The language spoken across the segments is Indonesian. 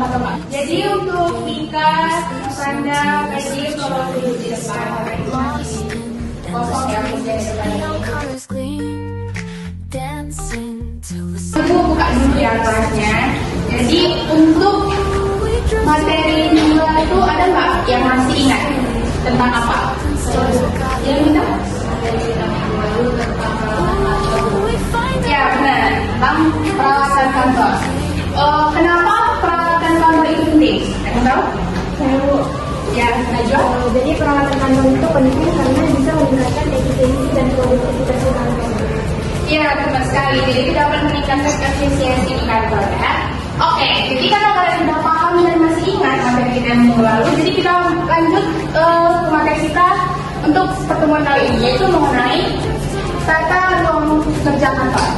sama-sama. Jadi untuk Mika, Sanda, Peggy kalau duduk di depan, kosong ya meja di depan. Aku buka dulu ya kelasnya. Jadi untuk materi minggu itu ada nggak yang masih ingat tentang apa? Yang minta? Ya benar, tentang peralatan kantor. Kenapa peralatan kantor itu penting? Kamu tahu? Tahu. Ya, Najwa. Jadi peralatan kantor itu penting karena bisa meningkatkan efisiensi dan produktivitas kantor. Iya, tepat sekali. Jadi dapat meningkatkan efisiensi di kantor ya. Oke, jadi kalau kalian sudah paham dan masih ingat materi kita yang minggu lalu, jadi kita lanjut ke materi kita untuk pertemuan kali ini, yaitu mengenai tata ruang kerja kantor.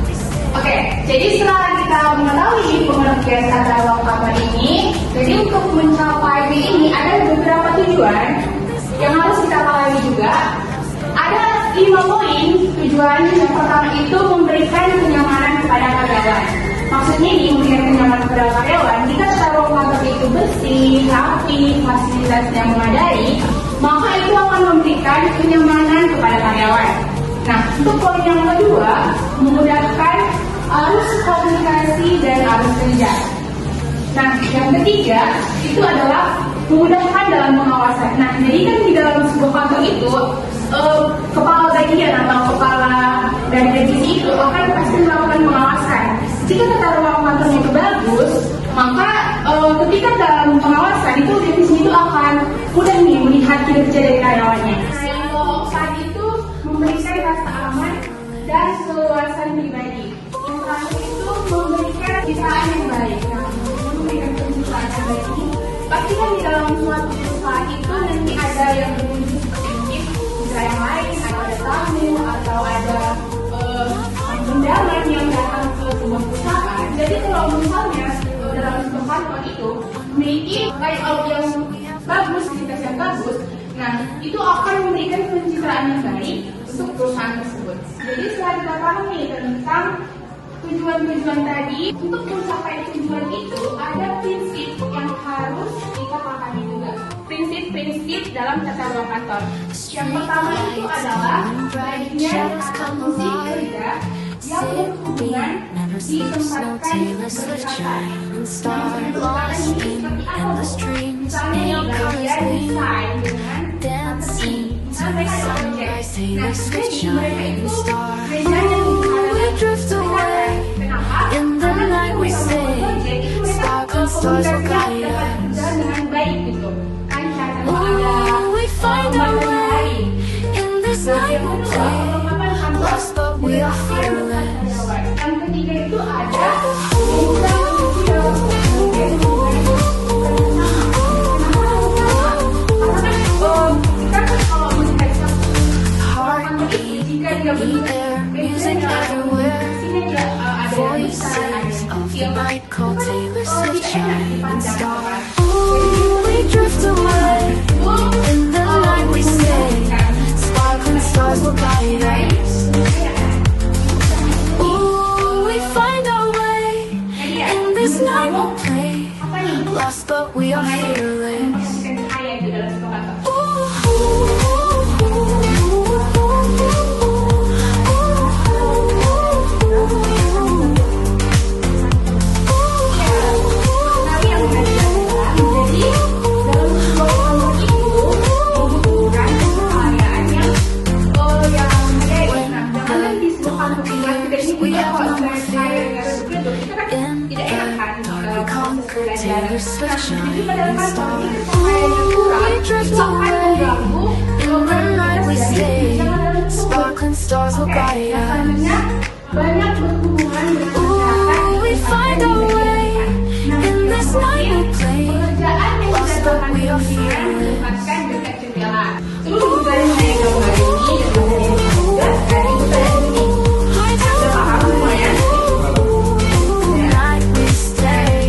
Oke, jadi setelah kita mengetahui pengertian tata ruang kantor ini, jadi untuk mencapai ini ada beberapa tujuan yang harus kita pahami juga. Ada 5 poin tujuan. Yang pertama itu memberikan kenyamanan kepada karyawan. Maksudnya ini memberikan kenyamanan kepada karyawan. Jika tata ruang kantor itu bersih, rapi, fasilitasnya memadai, maka itu akan memberikan kenyamanan kepada karyawan. Nah, untuk poin yang kedua, memudahkan arus komunikasi dan arus kerja. Nah, yang ketiga itu adalah memudahkan dalam pengawasan. Nah, jadi kan di dalam sebuah kantor itu kepala bagian atau kepala dari divisi itu akan pasti melakukan pengawasan. Jika tata ruang kantornya itu bagus, maka ketika dalam pengawasan itu divisi itu akan mudah nih melihat kinerja dari karyawannya. Nah, yang keempat itu memberikan rasa aman dan keluasan pribadi. Yang terakhir itu memberikan pencitraan yang baik. Nah, memberikan pencitraan yang baik ini pasti kan di dalam suatu perusahaan itu nanti ada yang berwujud seperti mitra yang lain, atau ada tamu, atau ada undangan yang datang ke sebuah perusahaan. Jadi kalau misalnya dalam sebuah kantor itu memiliki layout yang bagus, fasilitas yang bagus, nah itu akan memberikan pencitraan yang baik untuk perusahaan tersebut. Jadi setelah kita pahami tentang tujuan-tujuan tadi, untuk mencapai tujuan itu ada prinsip yang harus kita pahami juga. Prinsip-prinsip dalam tata ruang kantor. Yang pertama itu adalah bagian fungsi kerja yang berhubungan ditempatkan berdekatan. Misalnya yang bagian desain dengan marketing. Misalnya mereka ada objek. Nah, jadi mereka itu meja yang digunakan. Kenapa? Karena ketika objek itu mereka komunikasinya dapat berjalan dengan baik gitu. Kan cara ada materi lain. Nah, yang kedua, pengembangan kantor dilakukan dengan karyawan. Yang ketiga itu ada lost, but we are fearless. Sparkling stars will guide us. Banyak berhubungan dengan Ooh, we find our way in this night we play. Lost, but we are fearless. dekat jendela. Terus juga yang saya gambar ini dan dari budaya ini. Sudah paham semuanya? Night we stay.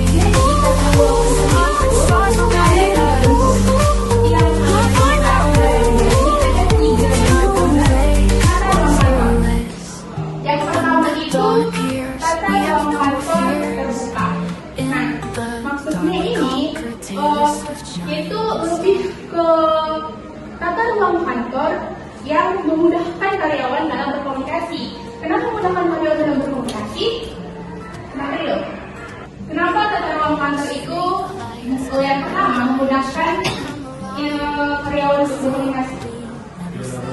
Stars will guide us. Find our way. Yang pertama itu Dawn appears. We yang memudahkan karyawan dalam berkomunikasi. Kenapa memudahkan karyawan dalam berkomunikasi? Kenapa itu? Kenapa tata ruang kantor itu yang pertama memudahkan karyawan untuk berkomunikasi?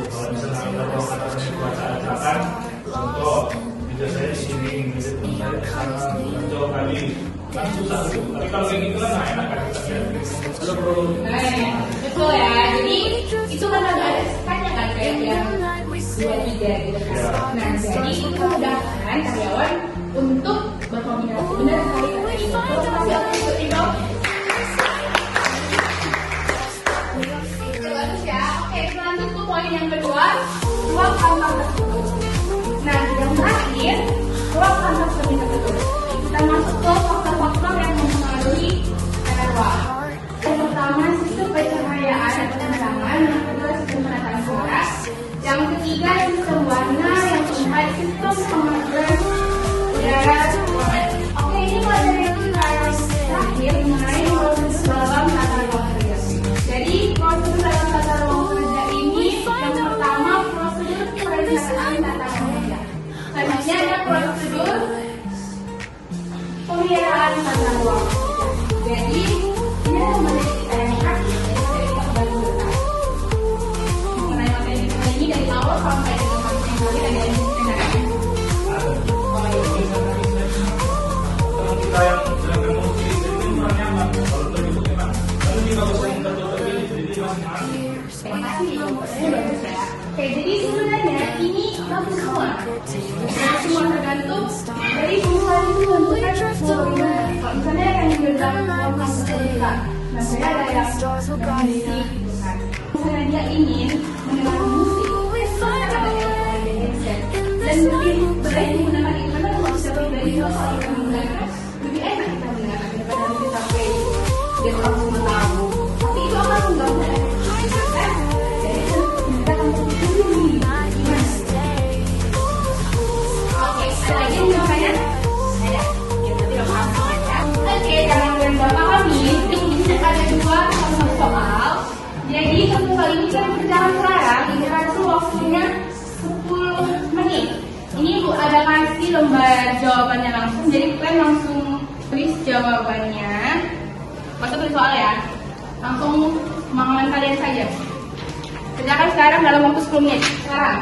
Kalau misalnya ada ruang kantor yang buat acara, contoh bisa saya di sini, bisa saya jauh kali, kan susah tuh. Tapi kalau kayak gitu kan enak kan kita lihat. Kalau perlu Betul ya, jadi itu kan ada skanya kan kayak yang 2-3 gitu kan. Nah, jadi itu memudahkan karyawan untuk berkomunikasi. Benar sekali kata Ibu. Tapi aku ikut Ibu. Bagus ya. Oke, lanjut ke poin yang kedua, ruang kantor tertutup. Nah, yang terakhir, ruang kantor semi tertutup. Kita masuk ke faktor-faktor yang mempengaruhi tata ruang. Yang pertama, sistem pencahayaan dan penerangan. Yang kedua, sistem penataan suara. Yang ketiga, sistem warna. Yang keempat, sistem pengaturan udara ruangan. Oke, ini materi terakhir mengenai prosedur dalam tata ruang kerja. Jadi, prosedur dalam tata ruang kerja ini yang pertama, prosedur perencanaan tata ruang kerja. Selanjutnya ada prosedur pemeliharaan tata ruang kerja. Jadi, ini adalah materi kita yang terakhir. Jadi, kita kembali berkas. Mengenai materi kita ini dari awal sampai dengan materi yang terakhir ada yang dikenalkan. teman kita yang sedang emosi, jadi kurang nyaman. Kalau tertutup gimana? Tapi jika bosan tertutup ini, jadi masing-masing. Terima kasih, jawabannya bagus ya. Oke, jadi sebenarnya ini bagus semua. Semua tergantung dari semua itu menentukan mau bagaimana. Kalau misalnya yang bilang ruang kantor terbuka, nah saya ada yang musik gitu kan. Misalnya dia ingin mendengar musik, ada yang pakai headset. Dan mungkin berani menggunakan itu karena kalau bisa pribadi itu kalau kita menggunakan lebih enak kita mendengarkan daripada kita sampai dia orang semua tahu. Tapi itu akan mengganggu efektivitas kan? Jadi kita akan tertutup nih. Oke, ada lagi yang bertanya? Ada? Ya, tapi udah paham semuanya. Oke, jangan yang gak pahami, ini ada dua soal. Jadi satu soal ini kan berjalan sekarang, itu waktunya 10 menit. Ini Bu ada kasih lembar jawabannya langsung, jadi kalian langsung tulis jawabannya. Masa tulis soal ya, langsung pemahaman kalian saja. Kerjakan sekarang dalam waktu 10 menit. Sekarang.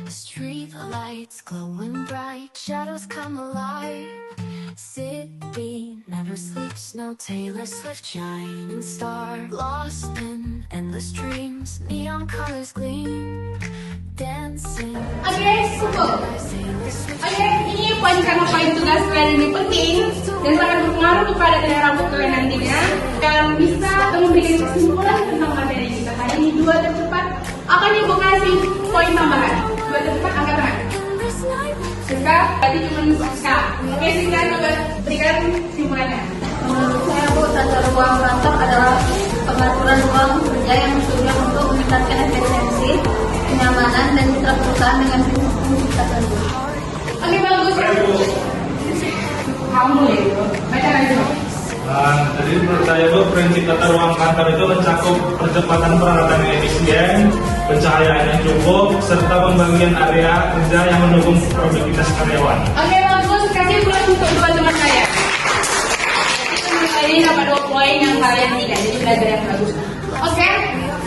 Street lights glowing bright, shadows come alive. City never sleeps, no Taylor Swift shining star. Lost in endless dreams, neon colors gleam. Dancing. Oke, cukup. Oke, ini poin karena poin tugas kalian ini penting dan sangat berpengaruh kepada nilai rapor kalian nantinya dan bisa memberikan kesimpulan tentang materi kita. Hari ini dua tercepat akan ibu kasih poin tambahan. Dua tercepat angkat tangan. Suka, tadi cuma suka. Oke, sekian coba berikan kesimpulannya. Menurut saya, Bu, tata ruang kantor adalah pengaturan ruang kerja yang tujuan untuk meningkatkan efisiensi, kenyamanan, dan citra perusahaan dengan fungsi tertentu. Oke, bagus. Kamu ya, itu. Baca lagi. Jadi menurut saya Bu, prinsip tata ruang kantor itu mencakup percepatan peralatan yang efisien, pencahayaan yang cukup, serta pembagian area kerja yang mendukung produktivitas karyawan. Oke, bagus. Kasih bulan untuk dua teman saya. Teman saya ini dapat 2 poin yang kalian tidak, jadi belajar yang bagus. Oke,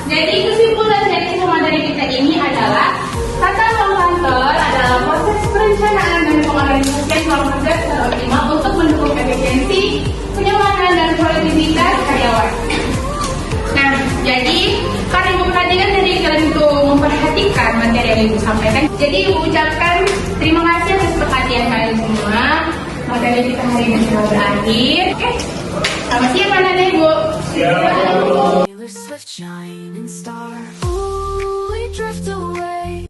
jadi kesimpulan dari semua dari kita ini adalah tata ruang kantor adalah proses perencanaan dan pengarahkan ruang kerja secara optimal untuk mendukung efisiensi, kenyamanan, dan produktivitas karyawan. Nah, jadi karena Ibu perhatikan dari kalian untuk memperhatikan materi yang Ibu sampaikan, jadi Ibu ucapkan terima kasih atas perhatian kalian semua. Materi kita hari ini sudah berakhir. Oke, selamat siang anak-anak Ibu. Taylor Swift shining star. Ooh, we drift away.